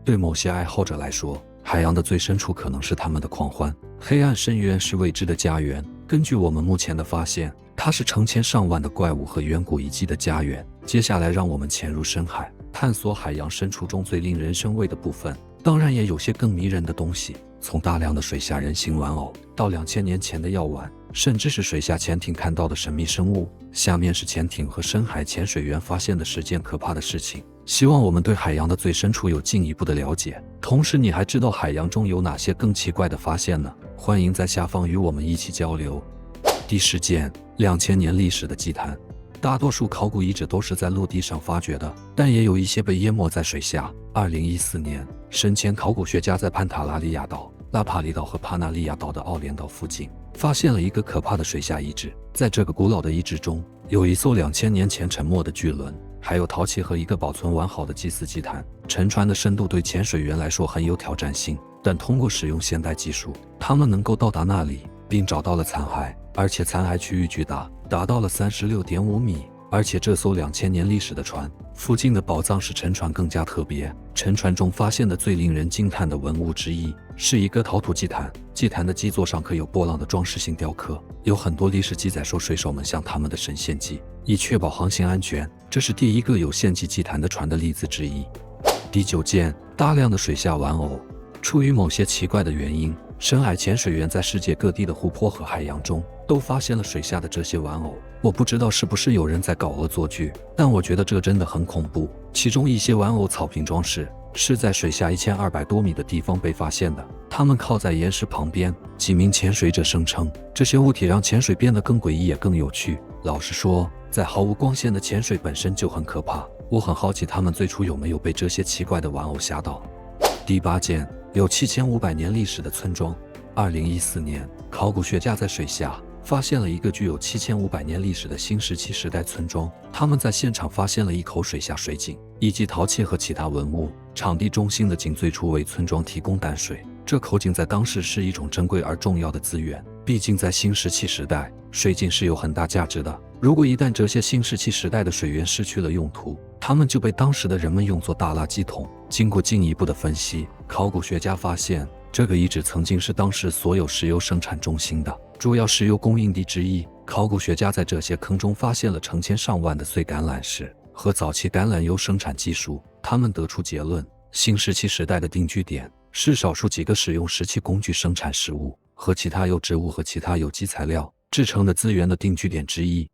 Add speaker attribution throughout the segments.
Speaker 1: 对某些爱好者来说，海洋的最深处可能是他们的狂欢。黑暗深渊是未知的家园，根据我们目前的发现，它是成千上万的怪物和远古遗迹的家园。接下来让我们潜入深海，探索海洋深处中最令人生畏的部分，当然也有些更迷人的东西，从大量的水下人形玩偶到2000年前的药丸，甚至是水下潜艇看到的神秘生物。下面是潜艇和深海潜水员发现的10件可怕的事情，希望我们对海洋的最深处有进一步的了解。同时你还知道海洋中有哪些更奇怪的发现呢？欢迎在下方与我们一起交流。第10件，2000年历史的祭坛。大多数考古遗址都是在陆地上发掘的，但也有一些被淹没在水下。2014年，深潜考古学家在潘塔拉利亚岛、拉帕里岛和帕纳利亚岛的奥连岛附近发现了一个可怕的水下遗址。在这个古老的遗址中，有一艘2000年前沉没的巨轮，还有陶器和一个保存完好的祭祀祭坛。沉船的深度对潜水员来说很有挑战性，但通过使用现代技术，他们能够到达那里，并找到了残骸，而且残骸区域巨大，达到了36.5米。而且这艘2000年历史的船附近的宝藏使沉船更加特别。沉船中发现的最令人惊叹的文物之一是一个陶土祭坛，祭坛的基座上刻有波浪的装饰性雕刻，有很多历史记载说水手们向他们的神献祭，以确保航行安全。这是第一个有献祭祭坛的船的例子之一。第9件，大量的水下玩偶。出于某些奇怪的原因，深海潜水员在世界各地的湖泊和海洋中都发现了水下的这些玩偶。我不知道是不是有人在搞恶作剧，但我觉得这真的很恐怖。其中一些玩偶草坪装饰是在水下1200多米的地方被发现的，它们靠在岩石旁边。几名潜水者声称，这些物体让潜水变得更诡异也更有趣。老实说，在毫无光线的潜水本身就很可怕。我很好奇他们最初有没有被这些奇怪的玩偶吓到。第8件，有7500年历史的村庄。2014年，考古学家在水下发现了一个具有7500年历史的新石器时代村庄，他们在现场发现了一口水下水井，以及陶器和其他文物。场地中心的井最初为村庄提供淡水，这口井在当时是一种珍贵而重要的资源，毕竟在新石器时代，水井是有很大价值的。如果一旦这些新石器时代的水源失去了用途，它们就被当时的人们用作大垃圾桶。经过进一步的分析，考古学家发现这个遗址曾经是当时所有石油生产中心的主要石油供应地之一。考古学家在这些坑中发现了成千上万的碎橄榄石和早期橄榄油生产技术。他们得出结论，新石器时代的定居点是少数几个使用石器工具生产食物和其他油植物和其他有机材料制成的资源的定居点之一。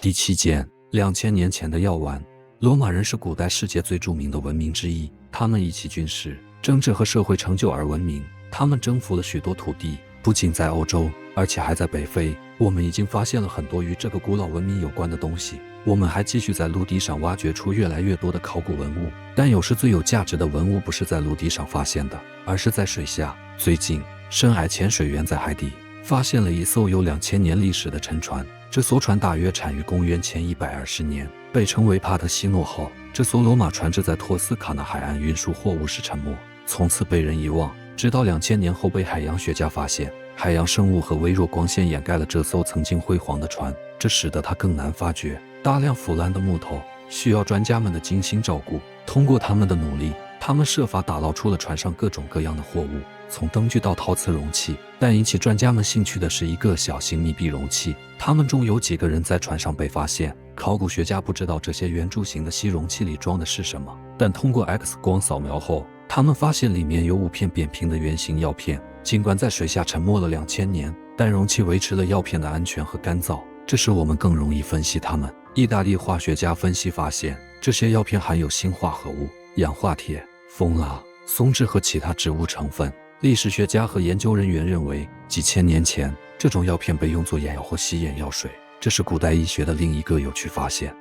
Speaker 1: 第7件，2000年前的药丸。罗马人是古代世界最著名的文明之一，他们以其军事、政治和社会成就而闻名。他们征服了许多土地，不仅在欧洲，而且还在北非。我们已经发现了很多与这个古老文明有关的东西，我们还继续在陆地上挖掘出越来越多的考古文物。但有时最有价值的文物不是在陆地上发现的，而是在水下。最近，深海潜水员在海底发现了一艘有2000年历史的沉船，这艘船大约产于公元前120年，被称为帕特西诺号。这艘罗马船只在托斯卡纳海岸运输货物时沉没，从此被人遗忘，直到2000年后被海洋学家发现。海洋生物和微弱光线掩盖了这艘曾经辉煌的船，这使得它更难发掘。大量腐烂的木头需要专家们的精心照顾。通过他们的努力，他们设法打捞出了船上各种各样的货物，从灯具到陶瓷容器。但引起专家们兴趣的是一个小型密闭容器，他们中有几个人在船上被发现。考古学家不知道这些圆柱形的吸容器里装的是什么，但通过 X 光扫描后，他们发现里面有5片扁平的圆形药片。尽管在水下沉没了2000年，但容器维持了药片的安全和干燥，这使我们更容易分析它们。意大利化学家分析发现，这些药片含有氰化合物、氧化铁、蜂蜡、松脂和其他植物成分。历史学家和研究人员认为，几千年前，这种药片被用作眼药或吸眼药水，这是古代医学的另一个有趣发现。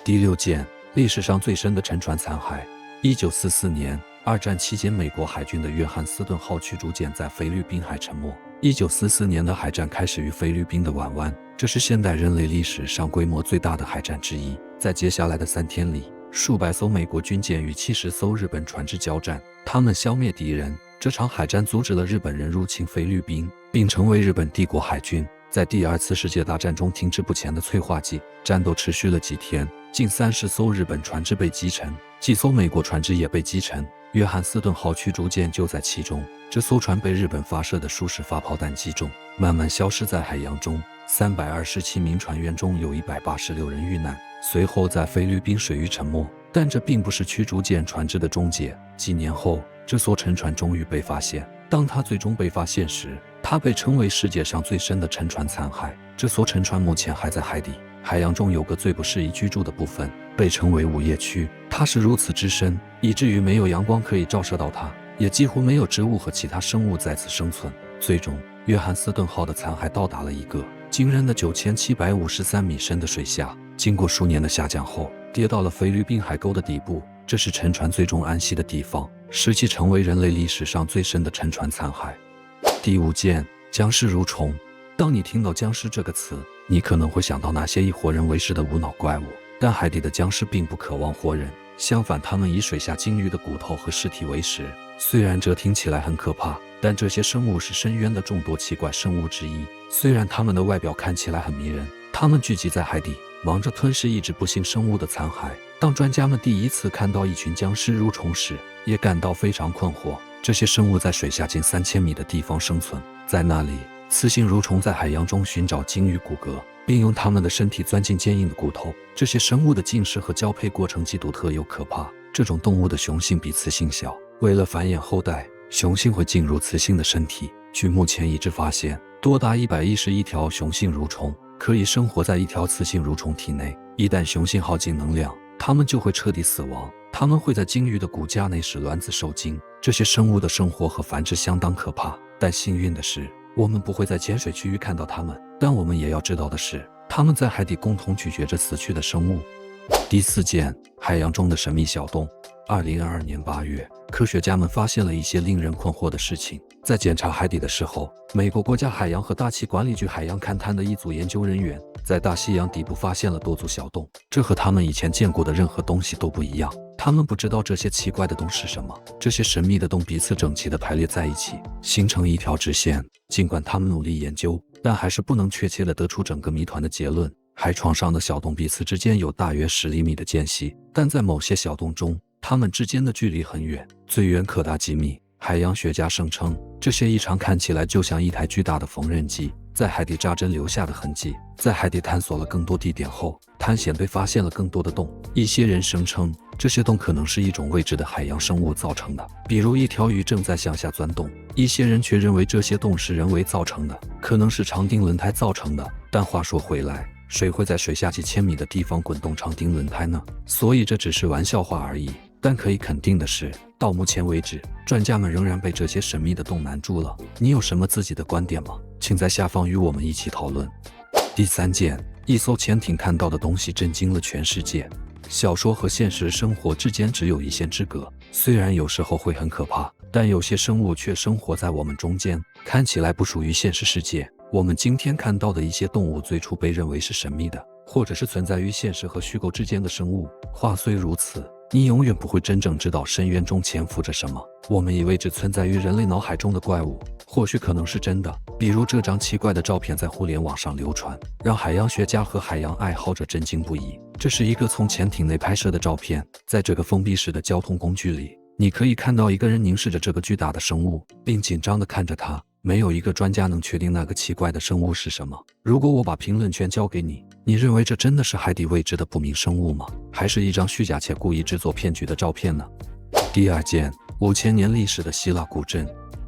Speaker 1: 第6件，历史上最深的沉船残骸。1944年，二战期间美国海军的约翰斯顿号驱逐舰在菲律宾海沉没。1944年的海战开始于菲律宾的碗湾，这是现代人类历史上规模最大的海战之一。在接下来的3天里，数百艘美国军舰与70艘日本船只交战，他们消灭敌人。这场海战阻止了日本人入侵菲律宾，并成为日本帝国海军在第2次世界大战中停滞不前的催化剂。战斗持续了几天，近30艘日本船只被击沉，几艘美国船只也被击沉。约翰斯顿号驱逐舰就在其中。这艘船被日本发射的数十发炮弹击中，慢慢消失在海洋中。327名船员中有186人遇难，随后在菲律宾水域沉没。但这并不是驱逐舰船只的终结。几年后，这艘沉船终于被发现。当它最终被发现时，它被称为世界上最深的沉船残骸。这艘沉船目前还在海底。海洋中有个最不适宜居住的部分，被称为午夜区。它是如此之深，以至于没有阳光可以照射到它，也几乎没有植物和其他生物在此生存。最终，约翰斯顿号的残骸到达了一个惊人的9753米深的水下，经过数年的下降后，跌到了菲律宾海沟的底部。这是沉船最终安息的地方，使其成为人类历史上最深的沉船残骸。第5件，僵尸蠕虫。当你听到僵尸这个词，你可能会想到那些以活人为食的无脑怪物，但海底的僵尸并不渴望活人，相反，它们以水下鲸鱼的骨头和尸体为食。虽然这听起来很可怕，但这些生物是深渊的众多奇怪生物之一。虽然它们的外表看起来很迷人，它们聚集在海底，忙着吞噬抑制不幸生物的残骸。当专家们第一次看到一群僵尸蠕虫时，也感到非常困惑。这些生物在水下近3000米的地方生存，在那里，雌性蠕虫在海洋中寻找鲸鱼骨骼，并用它们的身体钻进坚硬的骨头。这些生物的进食和交配过程既独特又可怕。这种动物的雄性比雌性小，为了繁衍后代，雄性会进入雌性的身体。据目前已知发现，多达111条雄性蠕虫可以生活在一条雌性蠕虫体内。一旦雄性耗尽能量，它们就会彻底死亡。它们会在鲸鱼的骨架内使卵子受精。这些生物的生活和繁殖相当可怕，但幸运的是，我们不会在浅水区域看到它们。但我们也要知道的是，它们在海底共同咀嚼着死去的生物。第4件，海洋中的神秘小洞。2022年8月，科学家们发现了一些令人困惑的事情。在检查海底的时候，美国国家海洋和大气管理局海洋勘探的一组研究人员在大西洋底部发现了多组小洞，这和他们以前见过的任何东西都不一样。他们不知道这些奇怪的洞是什么。这些神秘的洞彼此整齐地排列在一起，形成一条直线。尽管他们努力研究，但还是不能确切地得出整个谜团的结论。海床上的小洞彼此之间有大约10厘米的间隙，但在某些小洞中，它们之间的距离很远，最远可达几米。海洋学家声称，这些异常看起来就像一台巨大的缝纫机在海底扎针留下的痕迹。在海底探索了更多地点后，探险队发现了更多的洞。一些人声称，这些洞可能是一种未知的海洋生物造成的，比如一条鱼正在向下钻洞。一些人却认为这些洞是人为造成的，可能是长钉轮胎造成的。但话说回来，谁会在水下几千米的地方滚动长钉轮胎呢？所以这只是玩笑话而已。但可以肯定的是，到目前为止，专家们仍然被这些神秘的洞难住了。你有什么自己的观点吗？请在下方与我们一起讨论。第3件，一艘潜艇看到的东西震惊了全世界。小说和现实生活之间只有一线之隔，虽然有时候会很可怕，但有些生物却生活在我们中间，看起来不属于现实世界。我们今天看到的一些动物最初被认为是神秘的，或者是存在于现实和虚构之间的生物。话虽如此，你永远不会真正知道深渊中潜伏着什么。我们以为只存在于人类脑海中的怪物，或许可能是真的。比如这张奇怪的照片在互联网上流传，让海洋学家和海洋爱好者震惊不已。这是一个从潜艇内拍摄的照片，在这个封闭式的交通工具里，你可以看到一个人凝视着这个巨大的生物，并紧张地看着它。没有一个专家能确定那个奇怪的生物是什么。如果我把评论权交给你，你认为这真的是海底未知的不明生物吗？还是一张虚假且故意制作骗局的照片呢？第2件，5000年历史的希腊古镇。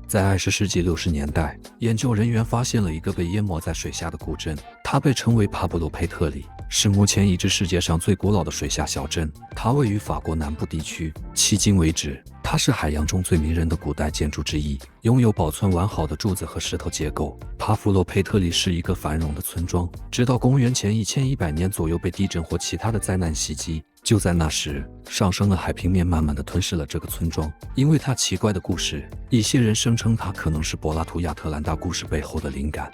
Speaker 1: 在20世纪60年代，研究人员发现了一个被淹没在水下的古镇，它被称为帕布洛佩特里，是目前已知世界上最古老的水下小镇。它位于法国南部地区，迄今为止，它是海洋中最迷人的古代建筑之一，拥有保存完好的柱子和石头结构。帕夫洛佩特里是一个繁荣的村庄，直到公元前1100年左右被地震或其他的灾难袭击。就在那时，上升的海平面慢慢地吞噬了这个村庄。因为它奇怪的故事，一些人声称它可能是柏拉图亚特兰大故事背后的灵感。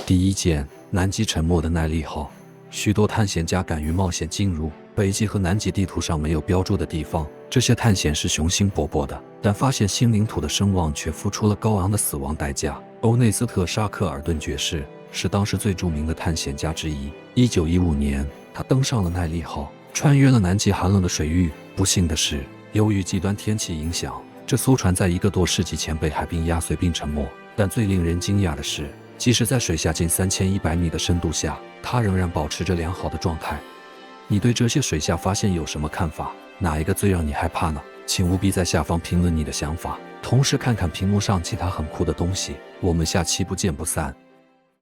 Speaker 1: 第1件，南极沉没的耐力号。许多探险家敢于冒险进入北极和南极地图上没有标注的地方，这些探险是雄心勃勃的，但发现新领土的声望却付出了高昂的死亡代价。欧内斯特·沙克尔顿爵士是当时最著名的探险家之一。1915年，他登上了耐力号，穿越了南极寒冷的水域。不幸的是，由于极端天气影响，这艘船在1个多世纪前被海冰压碎并沉没。但最令人惊讶的是，即使在水下近3100米的深度下，它仍然保持着良好的状态。你对这些水下发现有什么看法？哪一个最让你害怕呢？请务必在下方评论你的想法，同时看看屏幕上其他很酷的东西。我们下期不见不散。